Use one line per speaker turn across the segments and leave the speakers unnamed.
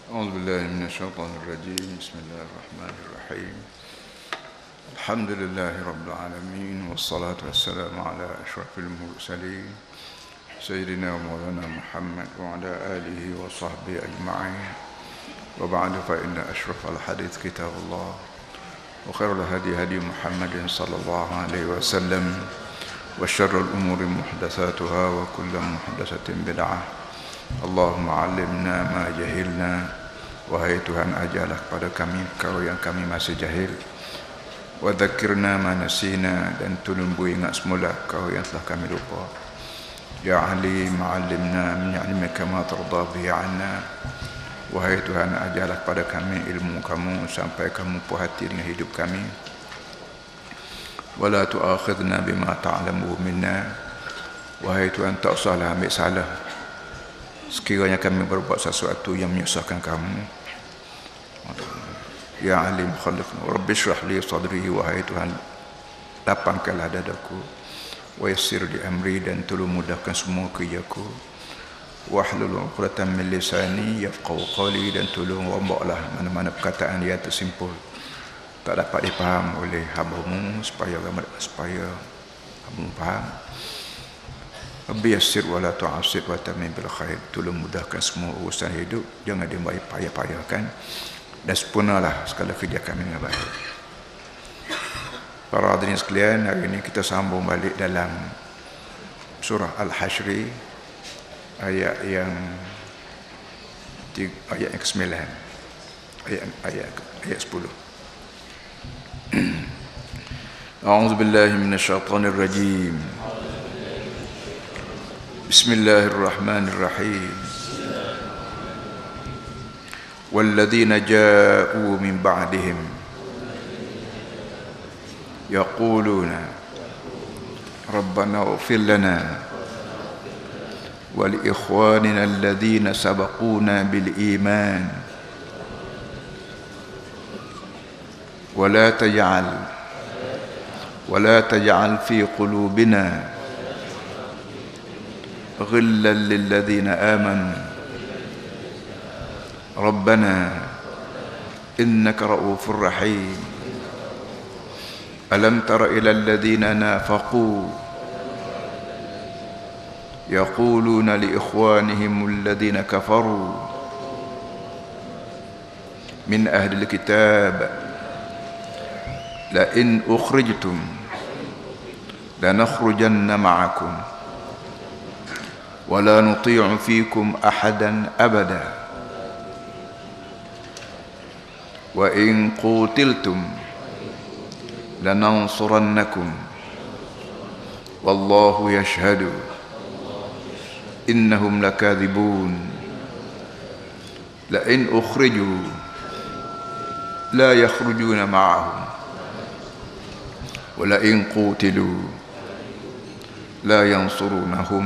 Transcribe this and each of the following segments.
أعوذ بالله من الشيطان الرجيم. بسم الله الرحمن الرحيم. الحمد لله رب العالمين، والصلاة والسلام على أشرف المرسلين سيدنا ومولانا محمد وعلى آله وصحبه أجمعين. وبعد، فإن أشرف الحديث كتاب الله، وخير الهدي هدي محمد صلى الله عليه وسلم، وشر الأمور محدثاتها، وكل محدثة بدعة. اللهم علمنا ما jahilna. Wahai Tuhan, ajarlah kepada kami perkara yang kami masih jahil. Wa dzakirna ma nasina, dan tolong ingat semula perkara yang telah kami lupa. Ya Alim, ma'allimna min 'ilmika ma tarda bihi 'anna. Wahai Tuhan, ajarlah kepada kami ilmu kamu sampai kamu puas hati dengan hidup kami. Wa la tu'akhidna bima ta'lamu minna. Wahai Tuhan, tak usahlah ambil salah sekiranya kami berbuat sesuatu yang menyusahkan kamu. Ya Alim, khalifna Rabbi syrah li sadri. Wahai Tuhan, lapangkanlah dadaku. Wa yassir li amri, dan tolong mudahkan semua kerjaku. Wahlul 'uqdatam min lisani yafqahu qawli, dan tolong rombaklah mana-mana perkataan yang tersimpul tak dapat dipaham oleh hamba-Mu, supaya hamba-Mu faham. Rabbi yassir wa la tu'assir wa tamim bil khair. Tolong mudahkan semua urusan hidup, jangan dibuat payah-payahkan, dan sempurnalah segala kerja kami dengan baik. Para hadirin sekalian, hari ini kita sambung balik dalam surah Al-Hasyr, ayat yang ke-9, ayat 10. A'udzu billahi minasyaitonir rajim. Bismillahirrahmanirrahim. والذين جاءوا من بعدهم يقولون ربنا اغفر لنا ولإخواننا الذين سبقونا بالإيمان ولا تجعل في قلوبنا غلا للذين آمنوا ربنا إنك رؤوف رحيم. ألم تر إلى الذين نافقوا يقولون لإخوانهم الذين كفروا من أهل الكتاب لئن أخرجتم لنخرجن معكم ولا نطيع فيكم أحدا أبدا وإن قتلتم لننصرنكم والله يشهد إنهم لكاذبون لئن أخرجوا لا يخرجون معهم ولئن قتلوا لا ينصرونهم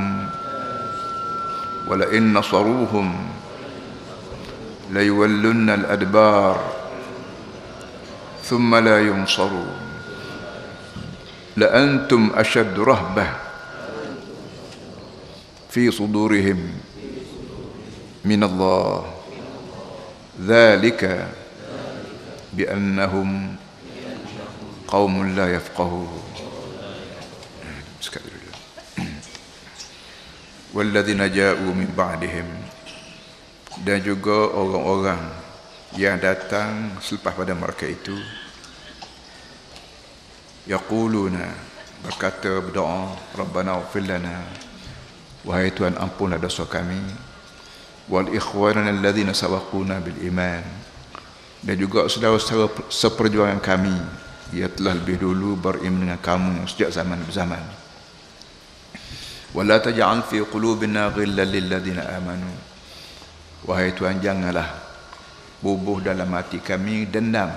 ولئن نصروهم ليولن الأدبار ثم لا ينصرون لأنتم أشد رهبة في صدورهم من الله ذلك بأنهم قوم لا يفقهون. والذين جاءوا من بعدهم, dan juga orang-orang yang datang selepas pada mereka itu, yaquluna, berkata, berdoa, Rabbana ighfir lana, wahai Tuhan, ampunlah dosa kami, wal ikhwanana alladhina sabaquna bil iman, dan juga saudara-saudara seperjuangan kami yang telah lebih dulu beriman dengan kamu sejak zaman berzaman. Wala taj'al fi qulubina ghillan lil ladzina amanu, wahai Tuhan, janganlah bubuh dalam hati kami dendam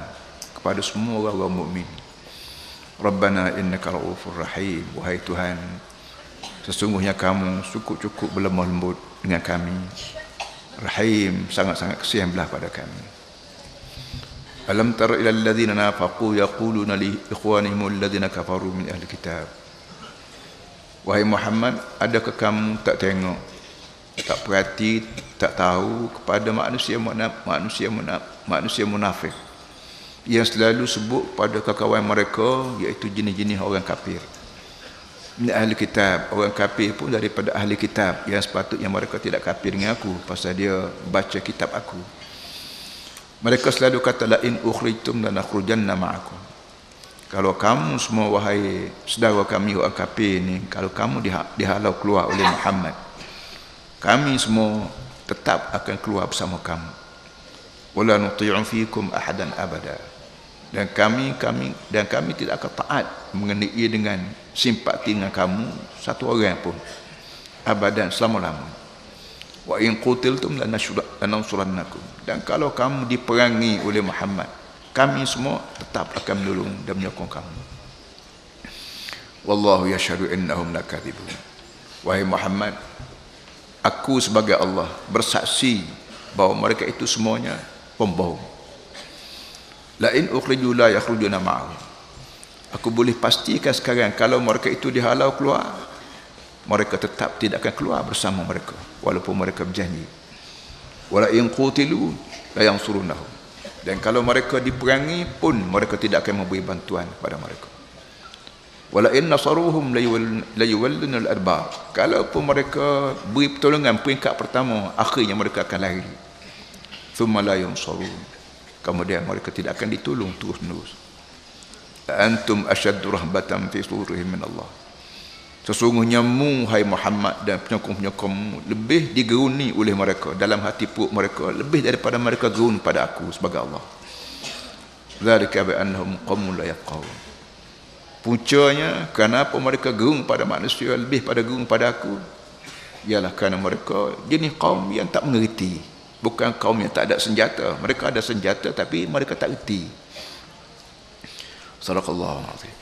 kepada semua orang mukmin. Rabbana innaka ra'ufur rahim, wahai Tuhan, sesungguhnya kamu cukup berlemah lembut dengan kami, rahim, sangat-sangat kasihan belah pada kami. Alam tara ila alladhina nafaqu yaquluna li ikhwanihim alladhina kafaru min ahli kitab. Wahai Muhammad, adakah kamu tak tengok tak perhati, tak tahu kepada manusia munafik yang selalu sebut pada kawan mereka, iaitu jenis-jenis orang kafir. Ini ahli kitab. Orang kafir pun daripada ahli kitab, yang sepatutnya mereka tidak kafir dengan aku pasal dia baca kitab aku. Mereka selalu kata, la in ukhrijtum lanakhrujanna ma'akum. Kalau kamu semua, wahai saudara kami orang kafir ni, kalau kamu dihalau keluar oleh Muhammad, kami semua tetap akan keluar bersama kamu. Wala nuti'u fikum ahadan abada. Dan kami tidak akan taat mengenai dengan simpati dengan kamu satu orang pun abadan, selama-lamanya. Wa in qutiltum lanansurannakum. Dan kalau kamu diperangi oleh Muhammad, kami semua tetap akan menolong dan menyokong kamu. Wallahu yashhadu innahum lakadzibun. Wahai Muhammad, aku sebagai Allah bersaksi bahawa mereka itu semuanya pembohong. La in ukhriju la yakhrujuna ma'ahu. Aku boleh pastikan sekarang, kalau mereka itu dihalau keluar, mereka tetap tidak akan keluar bersama mereka walaupun mereka berjanji. Wala in qutilu la yansurunahum. Dan kalau mereka diperangi pun mereka tidak akan memberi bantuan kepada mereka. Wala in nasaruhum la yuwalluna al-adbar. Kalaupun mereka beri pertolongan peringkat pertama, akhirnya mereka akan lari. Thumma la yansarun. Kemudian mereka tidak akan ditolong terus-menerus. Antum asyaddu rahbatan fi surihim min Allah. Sesungguhnya mu, hai Muhammad, dan penyokong-penyokongmu lebih digeruni oleh mereka dalam hati perut mereka, lebih daripada mereka gerun pada aku sebagai Allah. Dzalika bi annahum qaumun la yafqahun. Puncanya kenapa mereka gerun pada manusia lebih pada gerun pada aku, ialah kerana mereka jenis kaum yang tak mengerti. Bukan kaum yang tak ada senjata. Mereka ada senjata tapi mereka tak reti. Sadaqallahu alazim.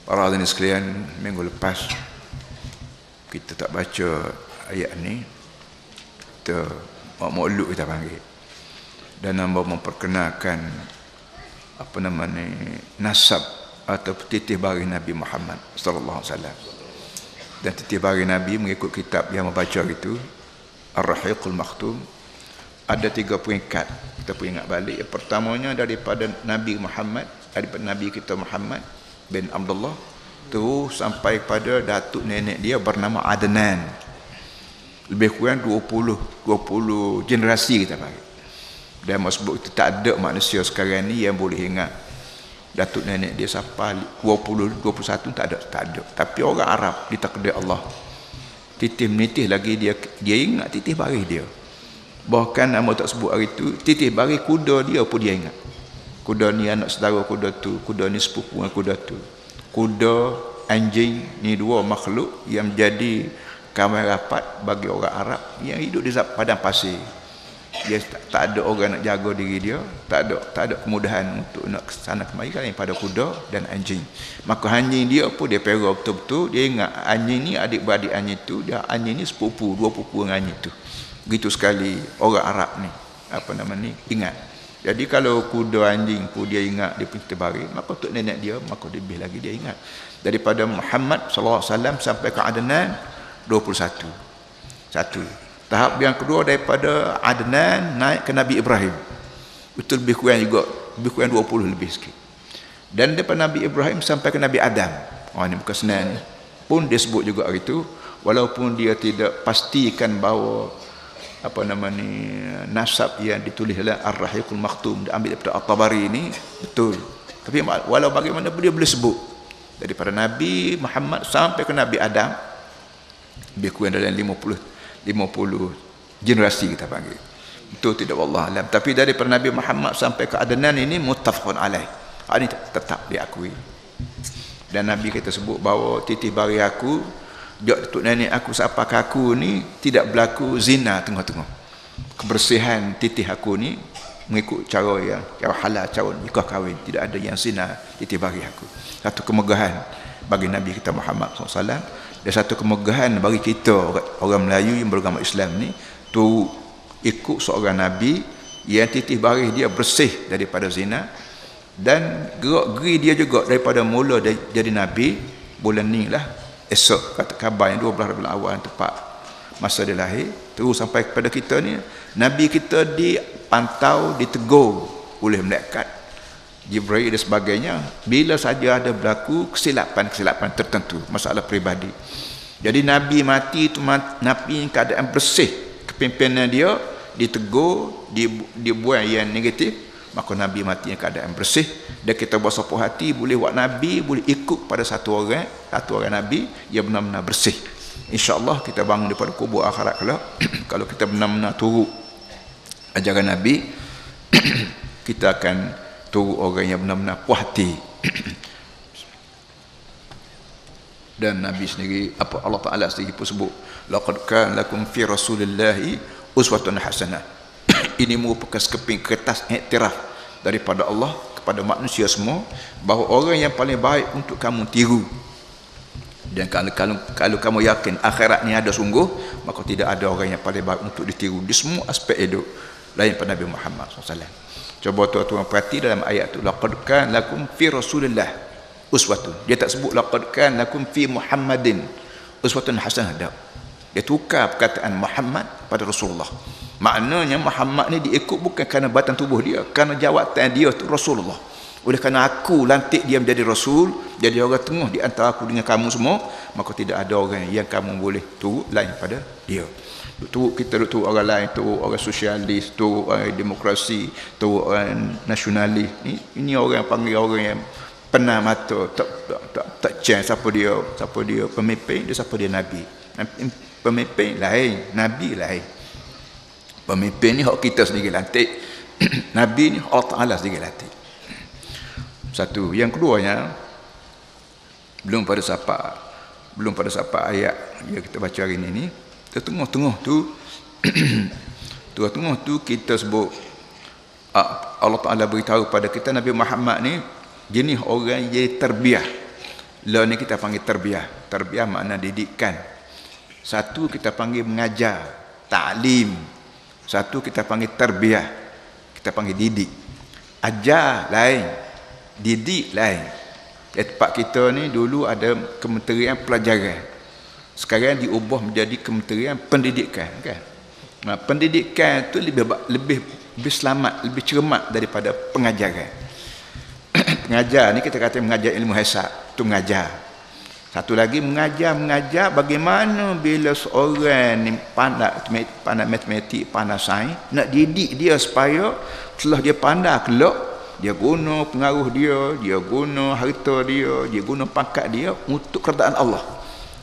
Para hadirin sekalian, minggu lepas kita tak baca ayat ni. Kita maulud kita panggil. Dan hamba memperkenalkan nasab atau titih baris Nabi Muhammad sallallahu alaihi wasallam. Dan titih baris Nabi mengikut kitab yang membaca itu, Ar-Rahiqul Makhtum, ada 3 peringkat. Kita pun ingat balik. Yang pertamanya daripada Nabi Muhammad, daripada Nabi kita Muhammad bin Abdullah, terus sampai pada datuk nenek dia bernama Adnan. Lebih kurang 20 generasi kita panggil. Dan sebut itu tak ada manusia sekarang ni yang boleh ingat datuk nenek dia siapa 20 21 tak ada. Tapi orang Arab ditakdir Allah, titih menitih lagi dia ingat titih baris dia. Bahkan nama tak sebut hari tu, titih baris kuda dia pun dia ingat. Kuda ni anak saudara kuda tu, kuda ni sepupu dengan kuda tu. Kuda, anjing ni 2 makhluk yang menjadi kawan rapat bagi orang Arab yang hidup di padang pasir. Dia tak ada orang nak jaga diri dia, tak ada kemudahan untuk nak kesana kemari kan pada kuda dan anjing. Maka anjing dia pun dia pera betul-betul, dia ingat anjing ni adik-beradik anjing tu, dia anjing ni sepupu, 2 pupu dengan anjing tu. Begitu sekali orang Arab ni, ingat. Jadi kalau kuda anjing pun dia ingat dia pun terbaring, maka untuk nenek dia, maka lebih lagi dia ingat. Daripada Muhammad sallallahu alaihi wasallam sampai ke Adnan 21. Satu. Tahap yang kedua daripada Adnan naik ke Nabi Ibrahim. Itu lebih kurang 20 lebih sikit. Dan daripada Nabi Ibrahim sampai ke Nabi Adam. Ini bukan senang ni. Pun dia sebut juga hari itu, walaupun dia tidak pastikan bahawa nasab yang ditulis dalam Ar-Rahiqul Makhtum diambil daripada At-Tabari ini betul. Tapi walau bagaimana dia boleh sebut daripada Nabi Muhammad sampai ke Nabi Adam lebih kurang dalam 50 generasi kita panggil. Itu tidak wallah alam. Tapi daripada Nabi Muhammad sampai ke Adnan ini muttafaqun alaih. Ini tetap diakui. Dan Nabi kita sebut bahawa titih baris aku, datuk nenek aku siapa aku ni tidak berlaku zina tengah-tengah. Kebersihan titih aku ni mengikut cara yang halal, cara nikah kahwin, tidak ada yang zina titih baris aku. Satu kemegahan bagi Nabi kita Muhammad SAW. Dan satu kemegahan bagi kita orang Melayu yang beragama Islam ni, tu ikut seorang Nabi yang titih baris dia bersih daripada zina, dan gerak-geri dia juga daripada mula jadi Nabi bulan ni lah, esok kata khabar yang 12 Rabiul Awal tepat masa dia lahir terus sampai kepada kita ni. Nabi kita dipantau, ditegur oleh malaikat Jibril dan sebagainya bila saja ada berlaku kesilapan tertentu, masalah peribadi. Jadi Nabi mati itu Nabi keadaan bersih, kepimpinan dia ditegur, dibuang yang negatif, maka Nabi mati yang keadaan bersih. Dan kita bersuah hati boleh buat Nabi, boleh ikut pada satu orang Nabi yang benar-benar bersih. InsyaAllah kita bangun daripada kubur akhirat kalau kita benar-benar turut ajaran Nabi kita akan turut orang yang benar-benar puas hati. Dan Nabi sendiri, apa Allah Ta'ala sendiri pun sebut, laqad kana lakum fi rasulillahi uswatun hasanah. Ini merupakan sekeping kertas iktiraf daripada Allah kepada manusia semua bahawa orang yang paling baik untuk kamu tiru. Dan kalau kamu yakin akhirat ni ada sungguh, maka tidak ada orang yang paling baik untuk ditiru di semua aspek hidup lain pada Nabi Muhammad SAW. Coba tuan-tuan perhati dalam ayat tu, laqad kana lakum fi rasulillah uswatun. Dia tak sebut laqad kana lakum fi Muhammadin uswatun hasanah. Dia tukar perkataan Muhammad pada Rasulullah. Maknanya Muhammad ni diikut bukan kerana batang tubuh dia, kerana jawatan dia tu Rasulullah. Oleh kerana aku lantik dia menjadi Rasul, jadi orang tengah di antara aku dengan kamu semua, maka tidak ada orang yang kamu boleh turut lain pada dia. Kita turut orang lain, turut orang sosialis, turut orang demokrasi, turut orang nasionalis. Ini orang panggil orang yang penah mata, tak ceng siapa dia pemimpin, dia siapa dia Nabi. Pemimpin lain, Nabi lain. Pemimpin ni hak kita sendiri lantik. Nabi ni Allah Ta'ala sendiri lantik. Satu. Yang keduanya, belum pada siapa ayat yang kita baca hari ini. Tengah-tengah tu kita sebut Allah Ta'ala beritahu pada kita Nabi Muhammad ni jenis orang yang terbiah. Lah ni kita panggil terbiah. Terbiah makna didikan. Satu kita panggil mengajar, ta'lim. Satu kita panggil terbiah, kita panggil didik. Ajar lain, didik lain. Di tempat kita ni dulu ada Kementerian Pelajaran, sekarang diubah menjadi Kementerian Pendidikan, kan? Nah, pendidikan tu lebih selamat, lebih cermat daripada pengajaran. Pengajar ni kita kata mengajar ilmu hisab, tu mengajar. Satu lagi mengajar bagaimana bila seorang ni pandai matematik, pandai sains, nak didik dia supaya setelah dia pandai kelak, dia guna pengaruh dia guna harta dia guna pangkat dia untuk kerajaan Allah.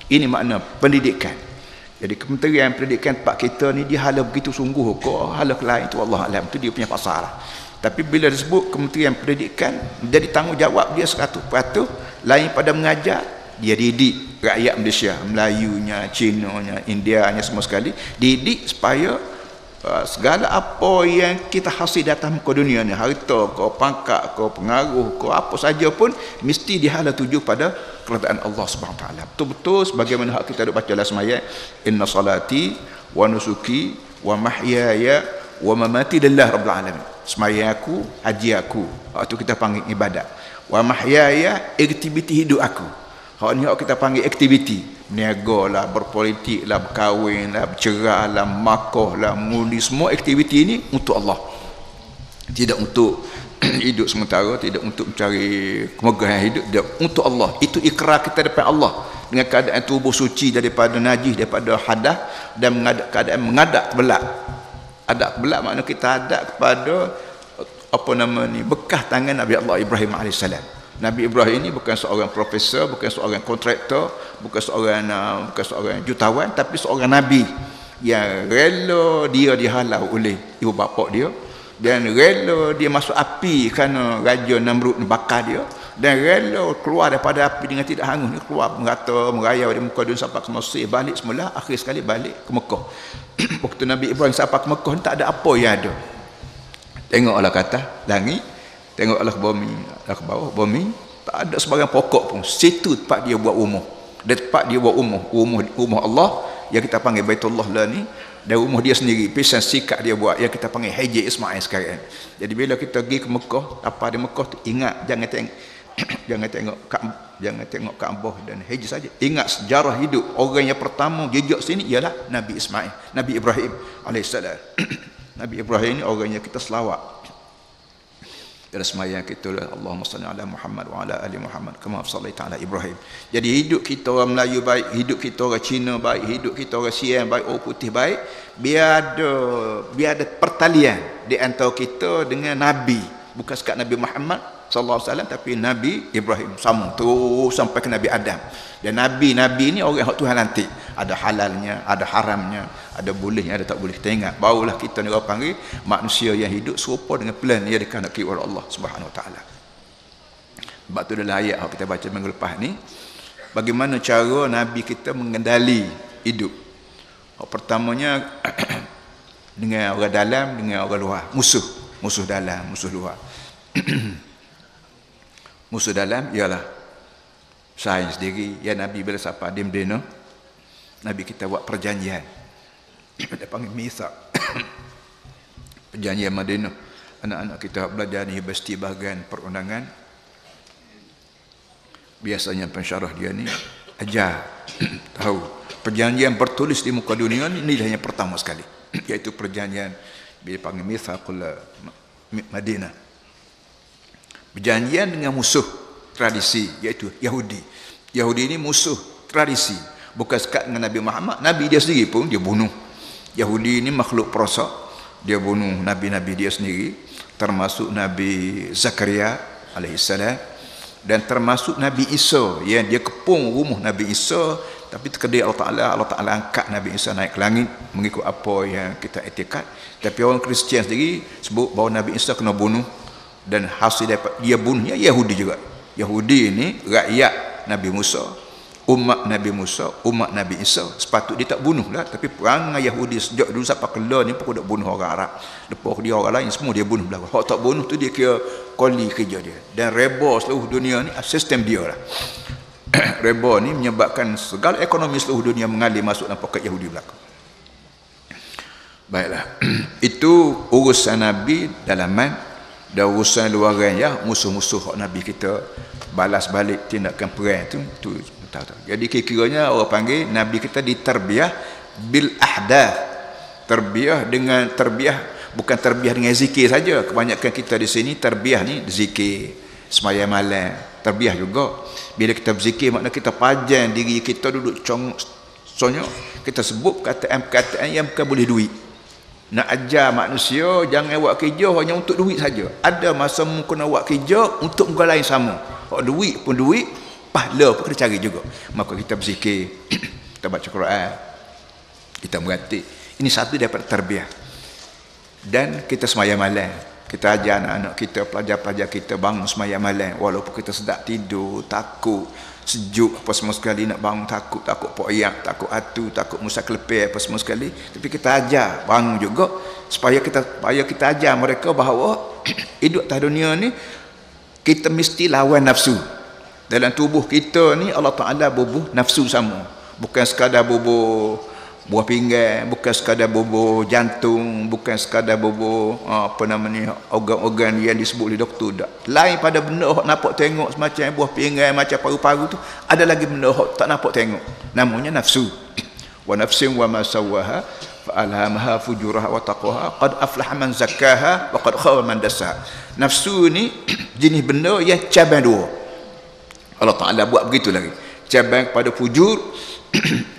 Ini makna pendidikan. Jadi Kementerian Pendidikan tempat kita ni dia hala begitu sungguh kok, hala lain tu Allah alam, tu dia punya pasal lah. Tapi bila disebut Kementerian Pendidikan, jadi tanggungjawab dia 100% lain pada mengajar. Dia didik rakyat Malaysia, Melayunya, Cinanya, Indianya, semua sekali didik supaya segala apa yang kita hasil datang ke dunia ni, harta ke, pangkat ke, pengaruh ke, apa saja pun mesti dihala tuju pada kerajaan Allah Subhanahu Taala. Betul-betul sebagaimana hak kita ada baca dalam sembahyang, inna salati wa nusuki wa mahyaya wa mamati lillahi rabbil alamin. Sembahyang aku, haji aku, itu kita panggil ibadat. Wa mahyaya, aktiviti hidup aku. Hak ni hak kita panggil aktiviti. Berniaga lah, berpolitik lah, berkahwin lah, bercerah lah, makoh lah, mengundi, semua aktiviti ini untuk Allah. Tidak untuk hidup sementara, tidak untuk mencari kemegahan hidup, tidak, untuk Allah. Itu ikrar kita depan Allah dengan keadaan tubuh suci daripada najis, daripada hadas, dan keadaan mengadap belak. Adab belak makna kita hadap kepada apa nama ni, bekas tangan Nabi Allah Ibrahim AS. Nabi Ibrahim ini bukan seorang profesor, bukan seorang kontraktor, bukan seorang jutawan, tapi seorang nabi yang rela dia dihalau oleh ibu bapa dia, dan rela dia masuk api kerana Raja Namrud bakar dia, dan rela keluar daripada api dengan tidak hangus ni, keluar merata merayau di muka dunia sampai ke Mesir, balik semula, akhir sekali balik ke Mekah. Waktu Nabi Ibrahim sampai ke Mekah tak ada apa yang ada. Tengoklah kata langit, tengoklah bumi, ke bawah bumi, tak ada sebarang pokok pun. Situ tempat dia buat rumah. Dan tempat dia buat rumah Allah yang kita panggil Baitullah lah ni, dan rumah dia sendiri, pisang sikap dia buat yang kita panggil Haji Ismail sekarang. Jadi bila kita pergi ke Mekah, apa di Mekah tu, ingat jangan tengok Jangan tengok Kaabah dan Hijr saja. Ingat sejarah hidup orang yang pertama jejak sini ialah Nabi Ismail, Nabi Ibrahim alaihissalam. Nabi Ibrahim ni orang yang kita selawat. Dalam sembahyang kita, Allahumma salli ala Muhammad wa ala ali Muhammad kama sallaita ala Ibrahim. Jadi hidup kita orang Melayu baik, hidup kita orang Cina baik, hidup kita orang Siam baik, orang putih baik, biar ada pertalian di antara kita dengan Nabi. Bukan sekat Nabi Muhammad sallallahu alaihi wasallam, tapi Nabi Ibrahim sama terus sampai ke Nabi Adam. Dan nabi ni orang hak Tuhan lantik, ada halalnya, ada haramnya, ada bolehnya, ada tak boleh. Kita ingat barulah kita ni orang panggil manusia yang hidup serupa dengan plan yang dikehendaki oleh Allah Subhanahu wa taala. Sebab tu dalam ayat yang kita baca minggu lepas ni, bagaimana cara nabi kita mengendali hidup. Hak pertamanya dengan orang dalam, dengan orang luar. Musuh dalam, musuh luar. Musuh dalam ialah sains sendiri. Ya Nabi bila siapa di Medina, Nabi kita buat perjanjian. Dia panggil mithaq. Perjanjian Madinah. Anak-anak kita belajar di universiti bahagian perundangan. Biasanya pensyarah dia ni ajar tahu perjanjian bertulis di muka dunia ni nilainya pertama sekali, iaitu perjanjian dia panggil mithaqul Madinah. Perjanjian dengan musuh tradisi, iaitu Yahudi. Yahudi ini musuh tradisi, bukan sekat dengan Nabi Muhammad. Nabi dia sendiri pun dia bunuh. Yahudi ini makhluk perosak, dia bunuh nabi-nabi dia sendiri, termasuk Nabi Zakaria alaihissalam, dan termasuk Nabi Isa yang dia kepung rumah Nabi Isa. Tapi terkedir Allah Ta'ala angkat Nabi Isa naik ke langit mengikut apa yang kita etikad. Tapi orang Kristian sendiri sebut bahawa Nabi Isa kena bunuh, dan hasil dapat dia bunuhnya Yahudi juga. Yahudi ini rakyat Nabi Musa, umat Nabi Musa, umat Nabi Isa. Sepatut dia tak bunuh lah, tapi perangai Yahudi sejak dulu sampai kelar ni pun dak bunuh orang Arab. Lepas dia orang lain semua dia bunuh belakang. Hak tak bunuh tu dia kira koli kerja dia. Dan reba seluruh dunia ni sistem dia lah. Reba ni menyebabkan segala ekonomi seluruh dunia mengalir masuk dalam poket Yahudi belakang. Baiklah. Itu urusan Nabi dalaman. Dan urusan luaran ya, musuh-musuh hak Nabi kita balas balik tindakan perang tu tahu. Jadi kira-kiranya orang panggil Nabi kita diterbiah bil ahdath. Terbiah dengan terbiah, bukan terbiah dengan zikir saja. Kebanyakan kita di sini terbiah ni zikir, sembahyang malam, terbiah juga. Bila kita berzikir makna kita pajang diri kita duduk sonyok, kita sebut perkataan yang bukan boleh duit. Nak ajar manusia jangan buat kerja hanya untuk duit saja. Ada masa kena buat kerja untuk orang lain sama. Hak duit pun duit, pahala pun kena cari juga. Maka kita berzikir, kita baca Quran, kita meratib. Ini satu daripada terbiah. Dan kita sembahyang malam. Kita ajar anak-anak kita, pelajar-pelajar kita bangun sembahyang malam walaupun kita sedap tidur, takut sejuk apa semua sekali, nak bangun takut poyak, takut atu, takut musa kelepir apa semua sekali, tapi kita ajar bangun juga supaya kita ajar mereka bahawa hidup atas dunia ni kita mesti lawan nafsu. Dalam tubuh kita ni Allah Ta'ala bubuh nafsu sama, bukan sekadar bubuh buah pinggang, bukan sekadar bubuh jantung, bukan sekadar bubuh organ-organ yang disebut oleh doktor. Tak. Lain pada benda hak nampak tengok semacam buah pinggang, macam paru-paru tu, ada lagi benda hak tak nampak tengok. Namanya nafsu. Wa nafsin wa ma sawaha fa alhamaha fujuraha wa taqwaha qad aflaha man zakkaha wa qad khaba man dassaha. Nafsu ni jenis benda yang cabang dua. Allah Ta'ala buat begitu lagi. Cabang pada fujur,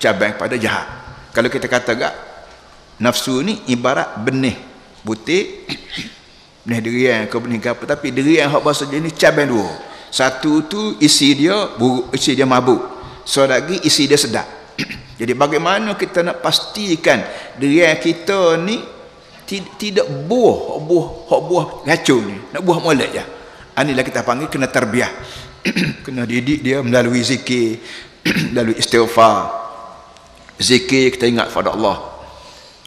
cabang pada jahat. Kalau kita kata gak nafsu ni ibarat benih butik, benih durian ke benih apa, tapi durian hak bahasa jenis cabang dua. Satu tu isi dia buruk, isi dia mabuk. So lagi isi dia sedap. Jadi bagaimana kita nak pastikan durian kita ni tidak buah racun ni, nak buah molek je. Inilah kita panggil kena terbiah. Kena didik dia melalui zikir, melalui istighfar. Zikir kita ingat pada Allah.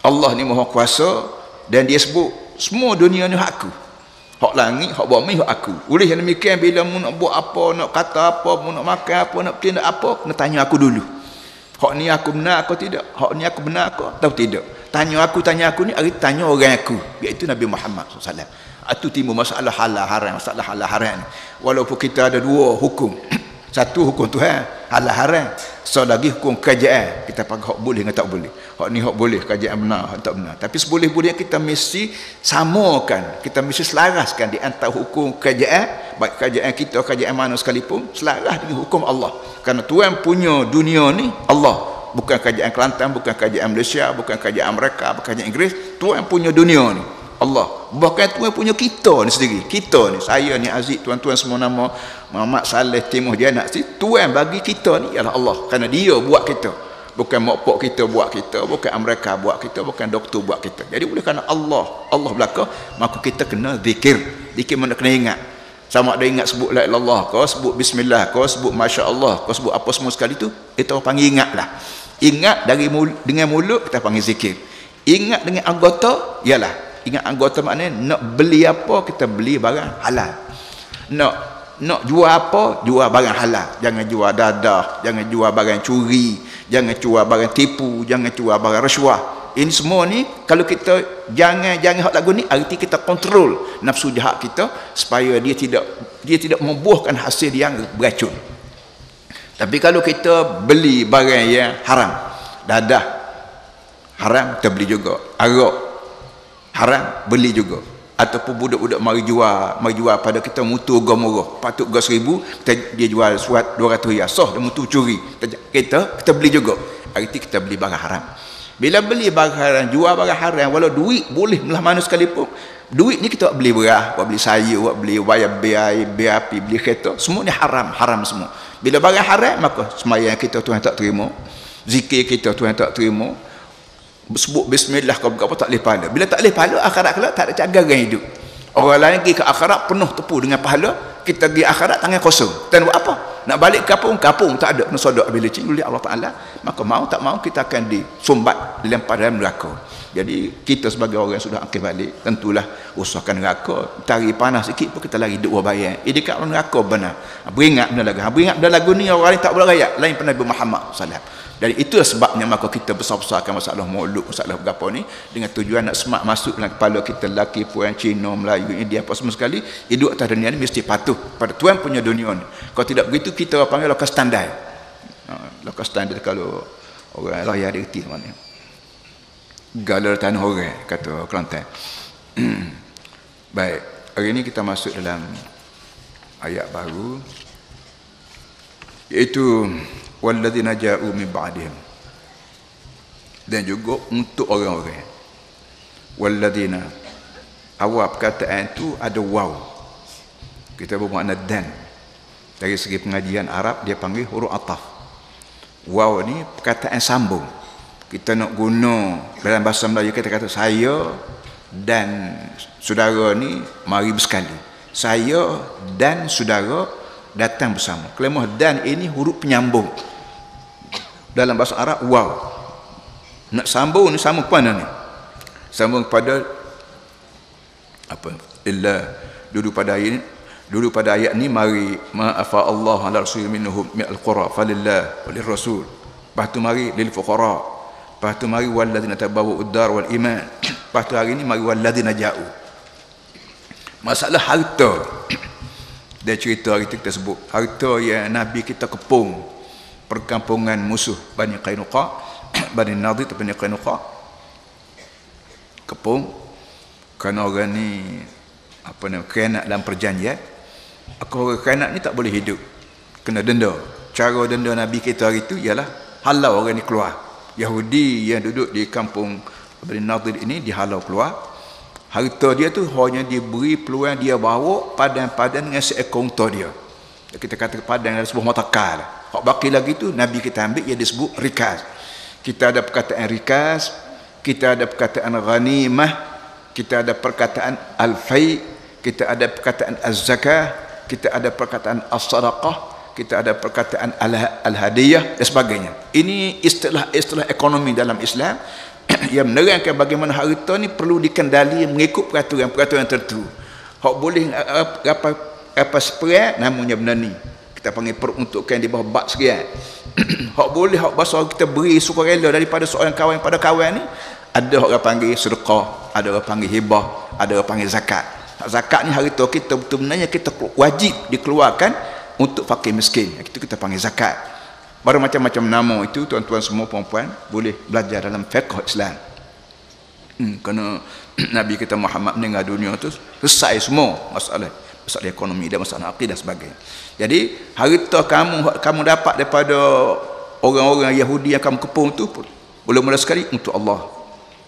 Allah ni Maha Kuasa dan dia sebut semua dunia ni hak aku. Hak langit, hak bumi, hak aku. Oleh yang demikian bila mu nak buat apa, nak kata apa, mu nak makan apa, nak bertindak apa, kena tanya aku dulu. Hak ni aku benar atau tidak? Hak ni aku benar atau tidak? Tanya aku ni, hari tanya orang aku, iaitu Nabi Muhammad SAW. Itu timbul masalah halal haram, masalah halal haram. Walaupun kita ada dua hukum. Satu hukum Tuhan, halal haram. So lagi hukum kerajaan, kita panggil hak boleh dengan tak boleh. Hak ni hak boleh, kerajaan benar, hak tak benar. Tapi seboleh-bolehnya kita mesti samakan, kita mesti selaraskan di antara hukum kerajaan, baik kerajaan kita, kerajaan mana sekalipun, selaras dengan hukum Allah. Kerana Tuhan punya dunia ni Allah, bukan kerajaan Kelantan, bukan kerajaan Malaysia, bukan kerajaan Amerika, bukan kerajaan Inggeris. Tuhan punya dunia ni Allah, bahkan Tuhan punya kita ni sendiri. Kita ni, saya ni Aziz, tuan-tuan semua nama Muhammad Saleh Timuh dia nak si Tuhan bagi kita ni ialah Allah, kerana dia buat kita, bukan mak pak kita buat kita, bukan Amerika buat kita, bukan doktor buat kita. Jadi oleh kerana Allah belaka, maka kita kena zikir mana kena ingat. Sama ada ingat sebut la ilaha illallah, kau sebut bismillah, kau sebut masya-Allah, kau sebut apa semua sekali tu, itu orang panggil ingatlah. Ingat dengan mulut kita panggil zikir. Ingat dengan anggota ialah, ingat anggota maknanya nak beli apa kita beli barang halal, nak jual apa jual barang halal. Jangan jual dadah, jangan jual barang curi, jangan jual barang tipu, jangan jual barang rasuah. Ini semua ni kalau kita jangan hak lagu ni, arti kita kontrol nafsu jahat kita supaya dia tidak membuahkan hasil yang beracun. Tapi kalau kita beli barang yang haram, dadah haram kita beli juga, arak haram beli juga, ataupun budak-budak mari jual pada kita mutu harga murah, patut harga 1000, dia jual suat 200 riyal, sah dia mutu curi, kita beli juga, arti kita beli barang haram. Bila beli barang haram, jual barang haram, walau duit boleh belah mana sekalipun, duit ni kita beli beras, buat beli sayur, buat beli bayar bil api, beli kereta, semua ni haram semua. Bila barang haram, maka sembahyang kita Tuhan tak terima, zikir kita Tuhan tak terima, sebut bismillah kau berapa tak boleh pahala. Bila tak boleh pahala, akhirat kelak tak ada cagaran hidup. Orang lain pergi ke akhirat penuh tepu dengan pahala, kita pergi akhirat tangan kosong. Kita nak buat apa? Nak balik kampung tak ada, nak sodok bila cing oleh Allah Taala, maka mau tak mau kita akan disumbat, dilempar dalam neraka. Jadi kita sebagai orang yang sudah akil balik, tentulah usahakan neraka, tarik panas sikit pun kita lari duk bayang. Dekat neraka benar. Beringat benda lagu ni orang lain tak boleh rakyat, lain pada Nabi Muhammad sallallahu alaihi wasallam. Dari itulah sebabnya maka kita besar-besarkan masalah maulud, masalah berapa ni, dengan tujuan nak semak masuk dalam kepala kita, lelaki, puan, Cina, Melayu, India, apa semua sekali, hidup atas dunia ni mesti patuh pada Tuhan punya dunia ni. Kalau tidak begitu, kita panggil lokal standar. Lokal standar kalau orang raya dia erti mana. Galar tanah orang, kata Kelantan. Baik, hari ini kita masuk dalam ayat baru, iaitu walladzina ja'u min ba'dihim, dan juga untuk orang-orang walladzina, awal perkataan tu ada waw, kita bermakna dan. Dari segi pengajian Arab dia panggil huruf ataf. Waw ni perkataan sambung, kita nak guna dalam bahasa Melayu, kita kata saya dan saudara ni mari bersekali, saya dan saudara datang bersama. Kalimah dan ini huruf penyambung. Dalam bahasa Arab waw. Nak sambung ni sambung kepada ni. Sambung kepada apa? Illa dulu pada ayat ni mari ma'afa Allah ala rasul minhum min al-qura falillah walir rasul. Lepas tu mari lil fuqara. Lepas tu mari walladzina tabawwa'u ad-dar wal iman. Lepas tu hari ni mari walladzina ja'u. Masalah harta. Dia cerita hari kita sebut harta yang Nabi kita kepung perkampungan musuh Bani Qainuqa, Bani Nadir atau Bani Qainuqa, kepung kerana orang ni apa nama khianat dalam perjanjian. Orang khianat ni tak boleh hidup, kena denda. Cara denda Nabi kita hari itu ialah halau orang ni keluar. Yahudi yang duduk di kampung Bani Nadir ini dihalau keluar. Harta dia tu hanya diberi peluang dia bawa padan-padan dengan seekor unta dia. Kita kata padan ada sebuah motorcar lah. Hak baki lagi tu Nabi kita ambil, ia disebut rikas. Kita ada perkataan rikas, kita ada perkataan ghanimah, kita ada perkataan al-fai, kita ada perkataan az-zakah, kita ada perkataan as-sadaqah, kita ada perkataan al-hadiyah dan sebagainya. Ini istilah ekonomi dalam Islam yang menerangkan bagaimana harta ni perlu dikendali mengikut peraturan tertentu. Hak boleh apa seperak namanya benda ni kita panggil peruntukan di bawah bab sekian. Hak boleh hak bahasa kita beri sukarela daripada seorang kawan pada kawan ni, ada orang panggil sedekah, ada orang panggil hibah, ada orang panggil zakat. Zakat ni harta kita betul-benarnya kita wajib dikeluarkan untuk fakir miskin. Itu kita panggil zakat. Baru macam-macam nama itu tuan-tuan semua puan-puan boleh belajar dalam fiqh Islam. Kerana Nabi kita Muhammad meninggal dunia tu selesai semua masalah ekonomi dan masalah akidah dan sebagainya. Jadi harta kamu dapat daripada orang-orang Yahudi yang kamu kepung tu pun mula-mula sekali untuk Allah,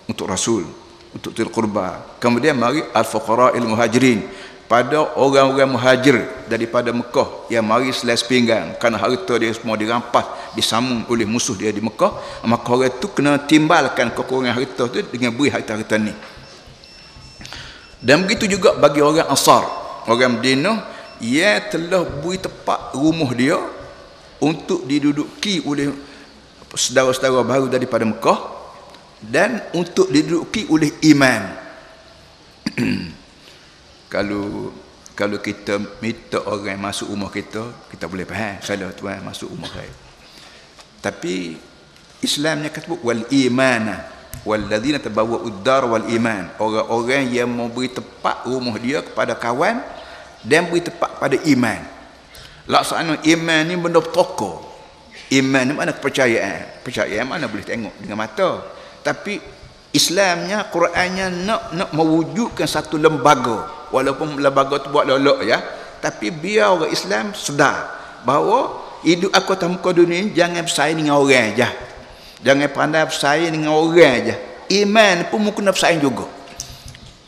untuk Rasul, untuk Dhul Qurba. Kemudian mari al-fuqara'il muhajirin, pada orang-orang muhajir daripada Mekah yang mari selas pinggang kerana harta dia semua dirampas, disambung oleh musuh dia di Mekah, maka orang tu kena timbalkan kekurangan harta tu dengan beri harta-harta ni. Dan begitu juga bagi orang Ansar, orang Madinah, ia telah beri tempat rumah dia untuk diduduki oleh saudara-saudara baru daripada Mekah dan untuk diduduki oleh iman. Kalau kita minta orang masuk rumah kita boleh faham, kalau tuan masuk rumah saya. Tapi Islamnya kata wal imana walladzina tabawwa'ud dar wal iman, orang-orang yang memberi tempat rumah dia kepada kawan dan beri tempat pada iman. Laksana iman ni benda pokok. Iman ni mana kepercayaan. Percayaan mana boleh tengok dengan mata. Tapi Islamnya, Qurannya nak mewujudkan satu lembaga. Walaupun lembaga tu buat lolok ya, tapi biar orang Islam sedar bahawa hidup aku atas muka dunia ni jangan bersaing dengan orang je. Jangan pandai bersaing dengan orang je. Iman pun mungkin nak bersaing juga.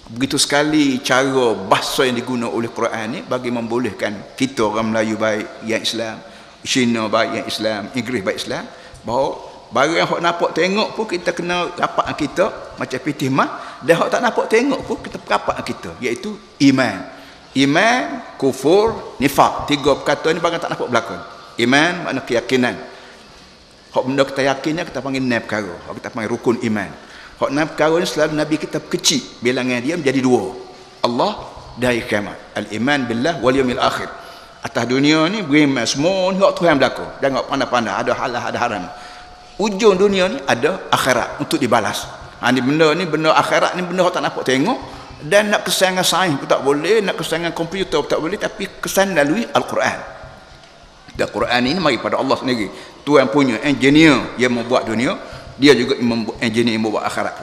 Begitu sekali cara bahasa yang digunakan oleh Quran ni bagi membolehkan kita orang Melayu baik yang Islam, Cina baik yang Islam, Inggeris baik Islam, bahawa barang yang hok nampak tengok pun kita kena rapat kita macam pitih mah, dan hok tak nampak tengok pun kita rapat kita, iaitu iman. Iman, kufur, nifaq. Tiga perkata ni barang tak nampak berlaku. Iman makna keyakinan. Hok benda kita yakinnya kita panggil enam perkara. Hok kita panggil rukun iman. Hok enam perkara ni selalu Nabi kita kecil bilangan dia menjadi dua. Allah dan kiamat. Al-iman billah wal yaumil akhir. Atas dunia ni beriman semua ni hok Tuhan berlaku. Jangan pandai-pandai ada halal ada haram. Ujung dunia ni ada akhirat untuk dibalas. Ni benda akhirat ni benda tak nampak tengok, dan nak kesan dengan sains pun tak boleh, nak kesan dengan komputer pun tak boleh, tapi kesan melalui Al-Quran. Dan Quran ini mari pada Allah sendiri. Tuhan punya engineer yang membuat dunia, dia juga engineer yang membuat akhirat.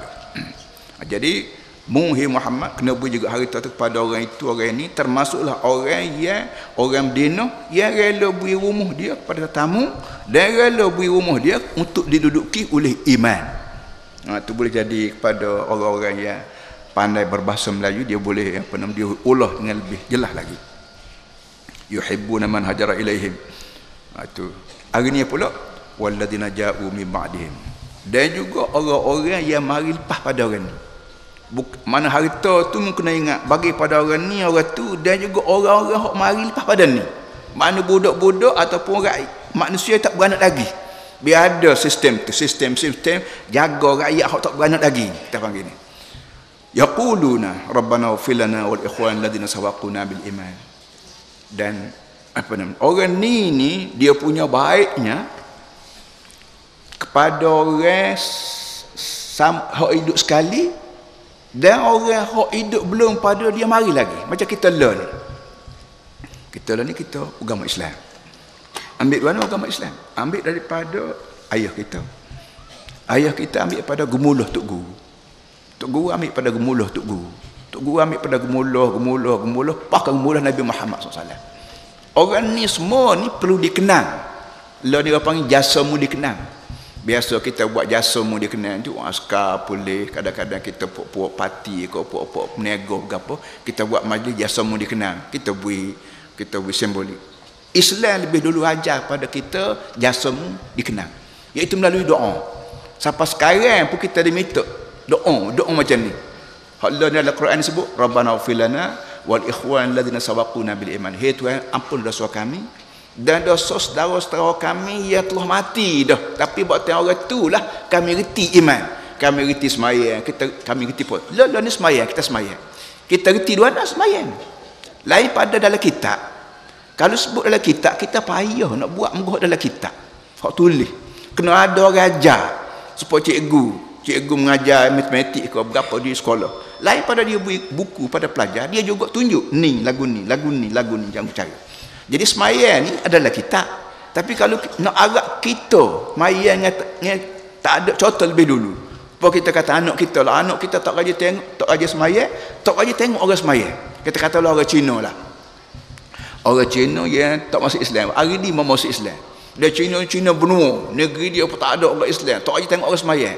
Jadi Muhi Muhammad kena beri juga harta tu kepada orang itu, orang ini, termasuklah orang Madinah yang rela beri rumah dia kepada tetamu dan rela beri rumah dia untuk diduduki oleh iman. Itu boleh jadi kepada orang-orang yang pandai berbahasa Melayu, dia boleh dia ulah dengan lebih jelas lagi. Yuhibbuna man hajara ilaihim. Itu hari ni pula walladzina ja'u min ba'dihim, dan juga orang-orang yang mari lepas pada orang ni. Mana harta tu kena ingat bagi pada orang ni, orang tu, dan juga orang-orang yang mari lepas pada ni. Mana budak-budak ataupun rakyat manusia tak beranak lagi, biar ada sistem tu, sistem jaga rakyat yang tak beranak lagi, kita panggil ni. Yaquluna rabbana ighfir lana wal ikhwan alladhina sabaquna bil iman. Dan orang ni dia punya baiknya kepada orang hak hidup sekali, dan orang hak hidup belum pada dia mari lagi. Macam kita learn ni kita agama Islam. Ambil mana agama Islam? Ambil daripada ayah kita. Ayah kita ambil pada gemuluh tok guru. Tok guru ambil pada gemuluh tok guru. Tok guru ambil pada gemuluh pakai gemuluh Nabi Muhammad SAW. Orang ni semua ni perlu dikenal. Lalu dia panggil jasamu dikenal. Biasa kita buat jasamu dikenal tu askar boleh, kadang-kadang kita puak parti ke puak peniaga ke apa, kita buat majlis jasamu dikenal. Kita beri simbolik. Islam lebih dulu ajar pada kita jasamu dikenal, iaitu melalui doa. Sampai sekarang pun kita diminta doa macam ni. Allah dalam Quran sebut Rabbana ighfir lana wal ikhwan alladhina sabaquna bil iman. Hai Tuhan, ampun dosa kami dan dosa saudara-saudara kami yang telah mati dah, tapi buat orang itulah kami reti iman, kami reti sembahyang, kami reti pun lah ni sembahyang, kita sembahyang, kita reti dua nak sembahyang. Lain pada dalam kitab. Kalau sebut dalam kitab, kita payah nak buat menguat dalam kitab hak tulis, kena ada orang ajar supaya cikgu mengajar matematik ke berapa di sekolah. Lain pada dia beri buku pada pelajar, dia juga tunjuk ni lagu ni jangan percaya.
Jadi sembahyang ni adalah kita. Tapi kalau nak agak kita sembahyang tak ada contoh lebih dulu. Apa kita kata anak kita lah, anak kita tak rajin tengok, tak rajin sembahyang, tak rajin tengok orang sembahyang. Kita katalah orang Cina lah. Orang Cina yang tak masuk Islam, hari ni mau masuk Islam. Dia Cina benua, negeri dia pun tak ada orang Islam, tak rajin tengok orang sembahyang.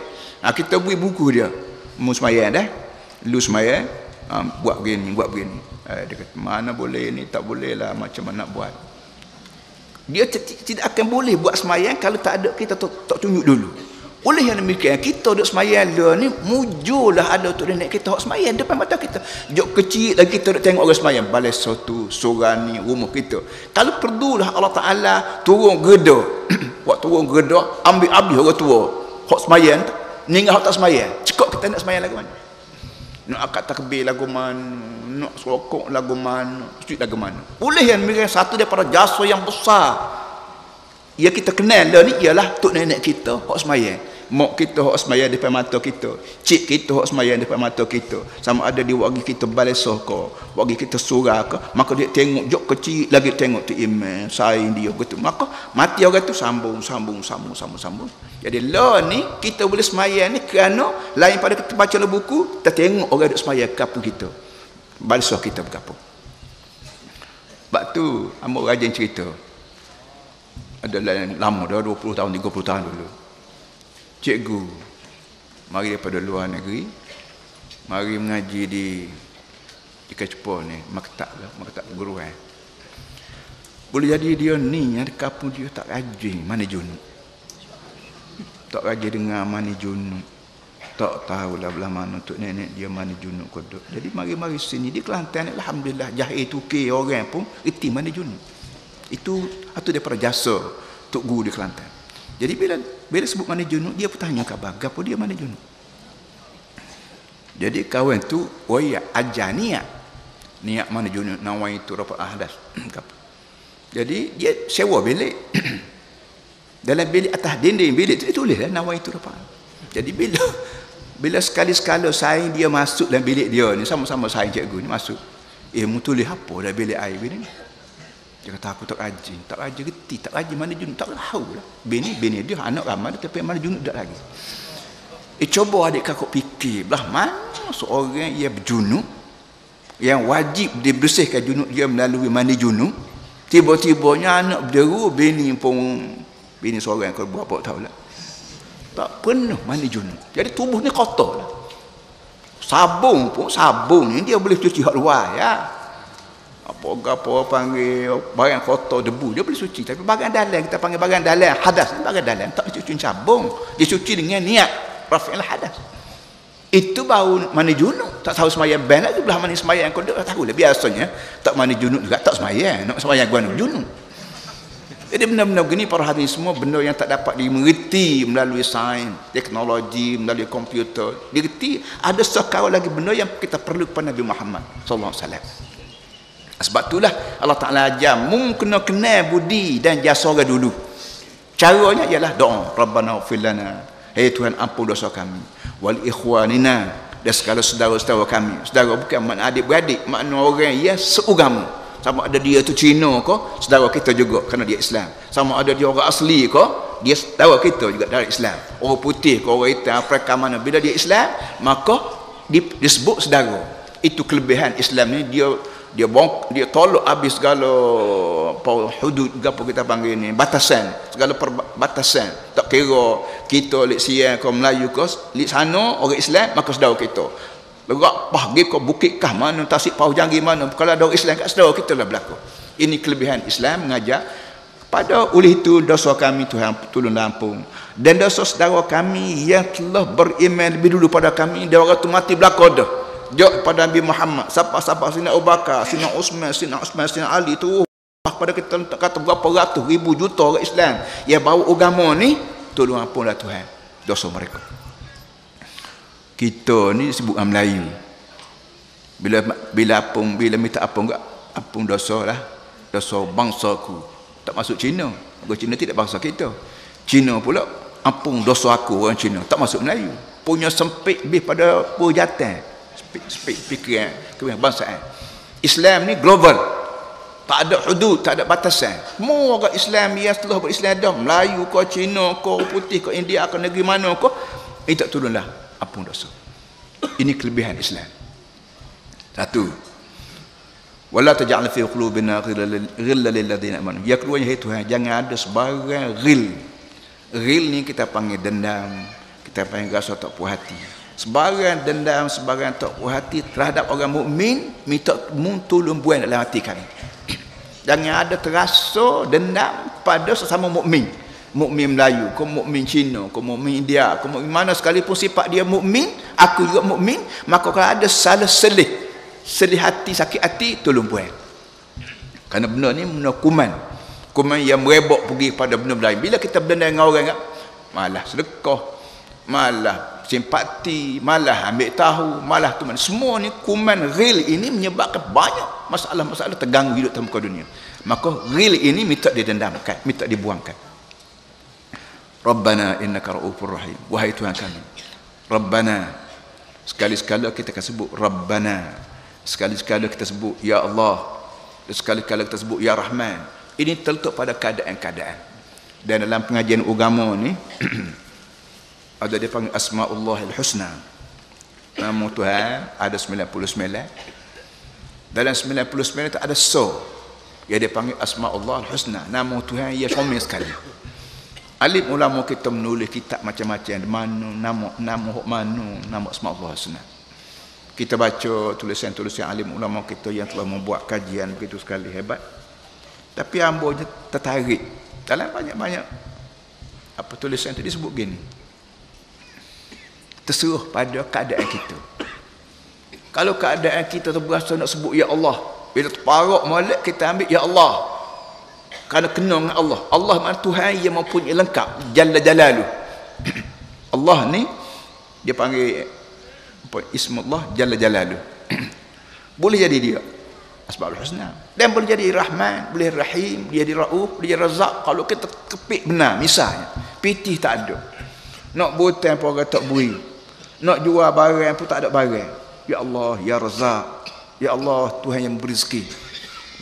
Kita beri buku dia, mau sembahyang dah, lu sembahyang, buat begini. Dia kata mana boleh ni, tak boleh lah, macam mana nak buat. Dia tidak akan boleh buat sembahyang kalau tak ada kita tak tunjuk dulu. Oleh yang demikian, kita duduk sembahyang dia ni mujurlah ada untuk nenek kita hak sembahyang depan mata kita. Jok kecil lagi kita duduk tengok orang sembahyang, balai satu, surani, rumah kita. Kalau perlulah Allah Ta'ala turun gerda, waktu turun gerda, ambil habis orang tua hak sembahyang, ninggal hak tak sembahyang. Cekak kita nak sembahyang lagu mana? Nak akad takbir lagu mana, nak serokok lagu mana, sujud lagu mana. Oleh yang demikian, satu daripada jasa yang besar yang kita kenal dah ni ialah tok nenek kita hak sembahyang. Mak kita hak sembahyang depan mata kita, cik kita hak sembahyang depan mata kita, sama ada dia bagi kita balesah ke, bagi kita surah ke, maka dia tengok jok kecil lagi tengok tu imam saing dia begitu, maka mati orang tu sambung. Jadi lah ni kita boleh sembahyang ni kerana lain pada kita baca dalam buku, kita tengok orang duk sembahyang kapu kita, balesah kita berapa. Sebab tu amba rajin cerita, adalah lama dah 20 tahun 30 tahun dulu. Cikgu mari daripada luar negeri, mari mengaji di Kecepur ni, maktab guruan. Boleh jadi dia ni ada kampung dia tak rajin mani junub, tak rajin dengar mani junub, tak tahulah belah mana untuk nenek dia mani junub kodok. Jadi mari sini di Kelantan, alhamdulillah jahil tukir orang pun reti mani junub. Itu daripada jasa Tok Guru di Kelantan. Jadi bila sebut mani junub, dia bertanya khabar gapo dia mani junub. Jadi kawan tu ajar niat mani junub, nawaitu rafa ahdas. Jadi dia sewa bilik. Dalam bilik atas dinding bilik tu dia tulislah nawaitu rafa. Jadi bila sekali-sekala saing dia masuk dalam bilik dia ni, sama-sama saing cikgu ni masuk, mu tulis apa dalam bilik air ni? Dia kata aku tak rajin reti, tak rajin mana junub, tak tahu lah. Bini dia anak ramai tapi mana junub tak lagi. Coba adik kakak fikir, belah mana seorang yang berjunub, yang wajib dibersihkan junub dia melalui mandi junub, tiba-tibanya anak berderu, bini seorang kalau berapa tahu lah, tak penuh mandi junub. Jadi tubuh ni kotor lah. Sabun ni dia boleh cuci hak luar ya. Apa panggil barang kotor debu dia boleh suci, tapi barang dalam kita panggil barang dalam hadas, barang dalam tak cuci sabun, dia cuci dengan niat rafi'il hadas. Itu baru mani junub. Tak tahu sembahyang ban lagi belah mani sembahyang kau tak tahu lah. Biasanya tak mani junub juga tak sembahyang, nak sembahyang guna junub. Jadi benar-benar begini para hadirin semua, benda yang tak dapat dimengerti melalui sains, teknologi, melalui komputer. Digerti ada sekarang lagi benda yang kita perlu kepada Nabi Muhammad sallallahu alaihi wasallam. Sebab itulah Allah Ta'ala ajar kena kenal budi dan jasa orang dulu. Caranya ialah doa, Rabbana ighfir lana, hai Tuhan ampun dosa kami, wal ikhwanina, dan segala saudara-saudara kami. Saudara bukan makna adik-beradik, makna orang yang seagama. Sama ada dia tu Cina ke, saudara kita juga kerana dia Islam. Sama ada dia orang asli ke, dia saudara kita juga dari Islam. Orang putih ke, orang hitam, Afrika mana, bila dia Islam maka disebut saudara. Itu kelebihan Islam ni, dia tolak habis segala hudud apa kita panggil ni, batasan, segala perbatasan. Tak kira kita lik Siang ke Melayu ke, lik sana orang Islam maka saudara kita. Lerak pah pergi ke bukit kah mana, tasik pau janggi mana, kalau ada orang Islam kat saudara kita lah berlaku. Ini kelebihan Islam mengajar pada oleh itu dosa kami Tuhan tolong ampun, dan dosa saudara kami yang telah beriman lebih dulu pada kami, dan orang tu mati belaka dah. Jok pada Nabi Muhammad, siapa Sina Abu Bakar, Sina Uthman, Sina Ali tu pada kita kata berapa ratus ribu juta orang Islam yang bawa agama ni, tolong ampunlah Tuhan dosa mereka. Kita ni disebut orang Melayu. Bila minta ampun dosa lah, dosa bangsaku. Tak masuk Cina. Orang Cina tidak bangsa kita. Cina pula ampun dosa aku orang Cina, tak masuk Melayu. Punya sempit lebih pada perjatan. Fikiran kebangsaan. Islam ni global. Tak ada hudud, tak ada batasan. Semua orang Islam yang setelah berislam dah, Melayu ke, Cina ke, putih ke, India ke, negeri mana ke, minta tolonglah ampun dosa. Ini kelebihan Islam. Satu. Wala taj'al fi qulubina ghillan lil ladzina amanu. Yang kedua, ya Tuhan, jangan ada sebarang ghil. Ghil ni kita panggil dendam, kita panggil rasa tak puas hati. Sebarang dendam, sebarang tak puas hati terhadap orang mukmin, minta tolong buang dalam hati kami. Jangan ada terasa dendam pada sesama mukmin. Mukmin Melayu, ke mukmin Cina, ke mukmin India, ke mukmin mana sekalipun sifat dia mukmin, aku juga mukmin, maka kalau ada salah selih hati, sakit hati, tolong buang. Kerana benda ni benda kuman yang merebak pergi pada benda lain. Bila kita benda dengan orang, malah sedekah, malah simpati, malah ambil tahu, malah tu, semua ni kuman real ini menyebabkan banyak masalah-masalah terganggu hidup dalam muka dunia. Maka real ini minta didendamkan, minta dibuangkan. Rabbana innaka ra'ufur rahim. Wahai Tuhan kami, Rabbana, sekali-sekala kita akan sebut Rabbana, sekali-sekala kita sebut Ya Allah, sekali-sekala kita sebut Ya Rahman. Ini terletak pada keadaan-keadaan. Dan dalam pengajian agama ni ada dia panggil Asma'ullahil Husna. Nama Tuhan ada 99. Dalam 99 tak ada so. Yang dia panggil Asma'ullahil Husna. Nama Tuhan ia comel sekali. Alim ulama kita menulis kitab macam-macam. Nama Asma'ullahil Husna. Kita baca tulisan-tulisan alim ulama kita yang telah membuat kajian begitu sekali hebat. Tapi hamba je tertarik. Dalam banyak-banyak apa tulisan itu disebut gini. Terserah pada keadaan kita. Kalau keadaan kita tu berasa nak sebut Ya Allah, bila terparak molek kita ambil Ya Allah. Kerana kena dengan Allah. Allah mana Tuhan yang mempunyai lengkap, Jalla Jalaluh. Allah ni dia panggil apa, Ismullah Jalla Jalaluh. Boleh jadi dia Asmaul Husna. Dan boleh jadi Rahman, boleh Rahim, boleh jadi Rauf, boleh jadi Razak. Kalau kita kepik benar, misalnya pitih tak ada, nak butang pun orang tak beri, nak jual barang pun tak ada barang. Ya Allah, Ya Razak, Ya Allah Tuhan yang memberi rezeki.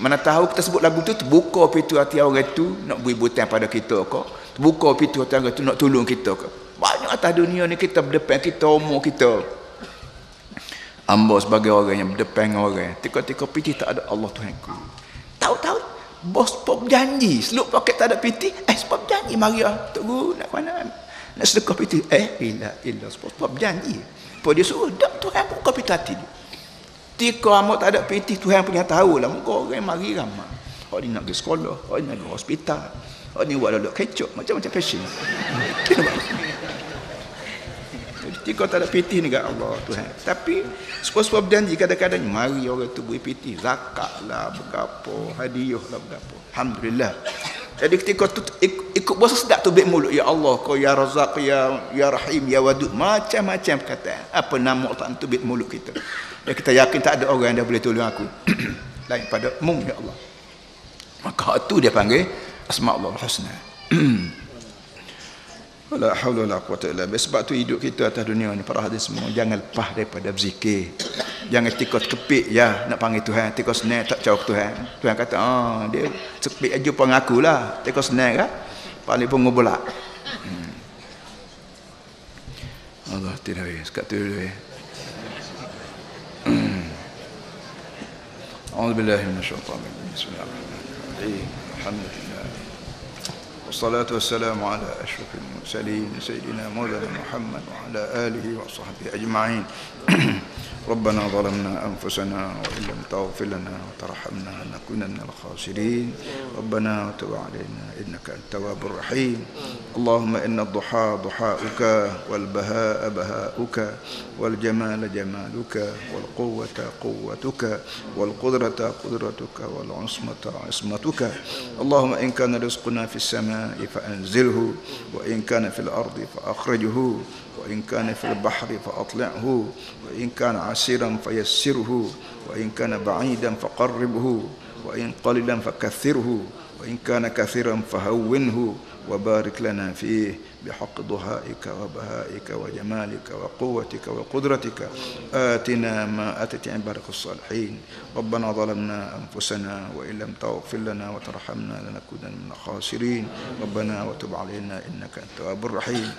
Mana tahu kita sebut lagu tu, terbuka pintu hati orang tu nak beri butang pada kita ke, terbuka pintu hati orang tu nak tolong kita ke. Banyak atas dunia ni kita berdepan, kita umur kita. Hamba sebagai orang yang berdepan dengan orang, tika-tika piti tak ada Allah Tuhanku. Tahu-tahu bos pop janji, seluk paket tak ada piti, sebab janji mari Tok Guru nak mana? Nak sedekah piti. Ilah sebab janji. Apa dia suruh dak Tuhan buka piti hati dia. Tika amat tak ada piti, Tuhan punya tahulah muka orang mari ramai. Hak ni nak pergi sekolah, hak ni nak pergi hospital, hak ni buat duduk kecok, macam-macam passion. Tika tak ada piti ni kat Allah Tuhan. Tapi sebab janji kadang-kadang mari orang tu beri piti, zakat lah bergapo, hadiah lah bergapo. Alhamdulillah. Jadi ketika tu ikut bahasa sedap tu bik mulut, Ya Allah, kau Ya Razak, Ya Rahim, Ya Wadud, macam-macam perkataan. Apa nama tak tu bik mulut kita. Dan kita yakin tak ada orang yang dah boleh tolong aku lain pada Mu Ya Allah. Maka tu dia panggil Asma'ullahil Husna. La haula wala quwata illa billah. Sebab tu hidup kita atas dunia ni para hadis semua, jangan lepas daripada berzikir. Jangan tikos kepik ya nak panggil Tuhan, tikos senang tak jauh Tuhan. Tuhan kata, dia sepik aja pun aku lah. Tikos senang kan? Paling pun ngobelak. Allah tidak sekat tu dulu ya. A'udzubillahi minasyaitonir rajim. Bismillahirrahmanirrahim. Alhamdulillah. والصلاة والسلام على أشرف المرسلين سيدنا مولانا محمد وعلى آله وصحبه أجمعين. ربنا ظلمنا أنفسنا وإن لم تغفر لنا وترحمنا لنكونن من الخاسرين. ربنا وتب علينا إنك أنت التواب الرحيم. اللهم إن الضحى ضحاؤك والبهاء بهاؤك والجمال جمالك والقوة قوتك والقدرة قدرتك والعصمة عصمتك. اللهم إن كان رزقنا في السماء فأنزله وإن كان في الأرض فأخرجه وإن كان في البحر فأطلعه وإن كان عسيرا فيسره وإن كان بعيدا فقربه وإن قليلا فكثره وإن كان كثيرا فهونه وبارك لنا فيه بحق ضهائك وبهائك وجمالك وقوتك وقدرتك. آتنا ما آتت عبادك الصالحين. ربنا ظلمنا أنفسنا وإن لم تغفر لنا وترحمنا لنكونن من الخاسرين. ربنا وتب علينا إنك أنت التواب الرحيم.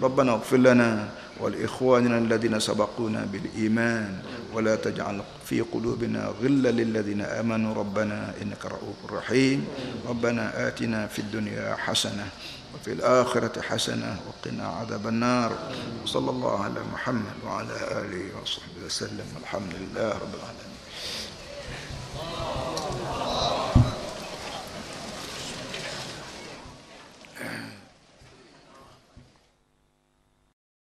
ربنا اغفر لنا ولإخواننا الذين سبقونا بالإيمان ولا تجعل في قلوبنا غلا للذين آمنوا ربنا إنك رؤوف رحيم. ربنا آتنا في الدنيا حسنة وفي الآخرة حسنة وقنا عذاب النار. صلى الله على محمد وعلى آله وصحبه وسلم. الحمد لله رب العالمين.